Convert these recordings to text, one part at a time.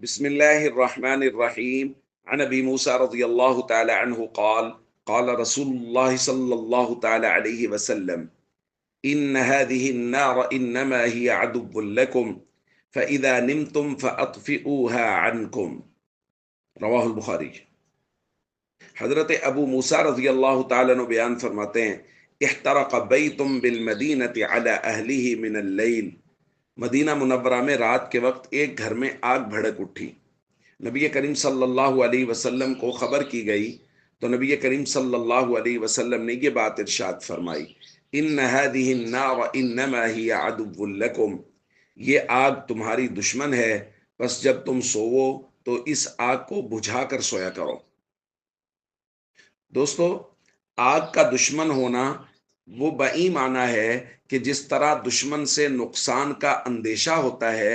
بسم الله الرحمن الرحيم. عن أبي موسى رضي الله تعالى عنه قال رسول الله صلى الله تعالى عليه وسلم: إن هذه النار إنما هي عدو لكم فإذا نمتم فأطفئوها عنكم. رواہ البخاری۔ حضرت ابو موسیٰ رضی اللہ تعالیٰ عنہ بیان فرماتے ہیں، احترق بیت بالمدینة على اہلہ من اللیل، مدینہ منورہ میں رات کے وقت ایک گھر میں آگ بھڑک اٹھی۔ نبی کریم صلی اللہ علیہ وسلم کو خبر کی گئی تو نبی کریم صلی اللہ علیہ وسلم نے یہ بات ارشاد فرمائی، ان هذه النار انما هي عدو لکم، یہ آگ تمہاری دشمن ہے، بس جب تم سوو تو اس آگ کو بجھا کر سویا کرو۔ دوستو، آگ کا دشمن ہونا وہ بئی معنی ہے کہ جس طرح دشمن سے نقصان کا اندیشہ ہوتا ہے،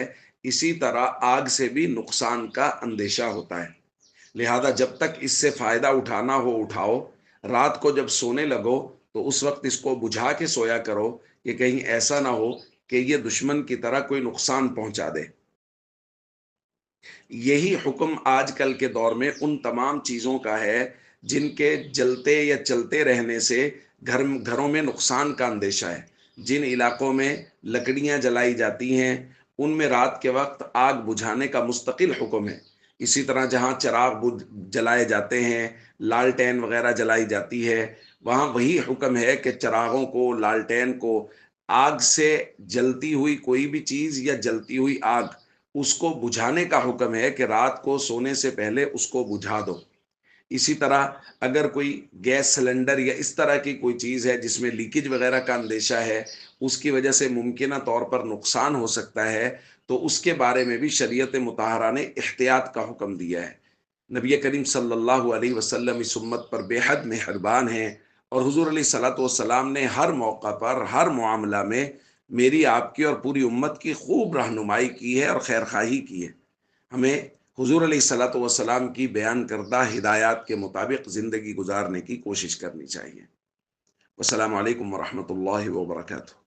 اسی طرح آگ سے بھی نقصان کا اندیشہ ہوتا ہے۔ لہذا جب تک اس سے فائدہ اٹھانا ہو اٹھاؤ، رات کو جب سونے لگو تو اس وقت اس کو بجھا کے سویا کرو کہ کہیں ایسا نہ ہو کہ یہ دشمن کی طرح کوئی نقصان پہنچا دے۔ یہی حکم آج کل کے دور میں ان تمام چیزوں کا ہے جن کے جلتے یا چلتے رہنے سے گھروں میں نقصان کا اندیشہ ہے۔ جن علاقوں میں لکڑیاں جلائی جاتی ہیں ان میں رات کے وقت آگ بجھانے کا مستقل حکم ہے۔ اسی طرح جہاں چراغ جلائے جاتے ہیں، لالٹین وغیرہ جلائی جاتی ہے، وہاں وہی حکم ہے کہ چراغوں کو، لالٹین کو، آگ سے جلتی ہوئی کوئی بھی چیز یا جلتی ہوئی آگ، اس کو بجھانے کا حکم ہے کہ رات کو سونے سے پہلے اس کو بجھا دو۔ اسی طرح اگر کوئی گیس سلنڈر یا اس طرح کی کوئی چیز ہے جس میں لیکیج وغیرہ کا اندیشہ ہے، اس کی وجہ سے ممکنہ طور پر نقصان ہو سکتا ہے، تو اس کے بارے میں بھی شریعت مطہرہ نے احتیاط کا حکم دیا ہے۔ نبی کریم صلی اللہ علیہ وسلم اس امت پر بے حد مہربان ہیں، اور حضور علیہ الصلوۃ والسلام نے ہر موقع پر، ہر معاملہ میں میری، آپ کی اور پوری امت کی خوب رہنمائی کی ہے اور خیرخواہی کی ہے۔ ہمیں حضور علیہ الصلوۃ والسلام کی بیان کردہ ہدایات کے مطابق زندگی گزارنے کی کوشش کرنی چاہیے۔ والسلام علیکم ورحمۃ اللہ وبرکاتہ۔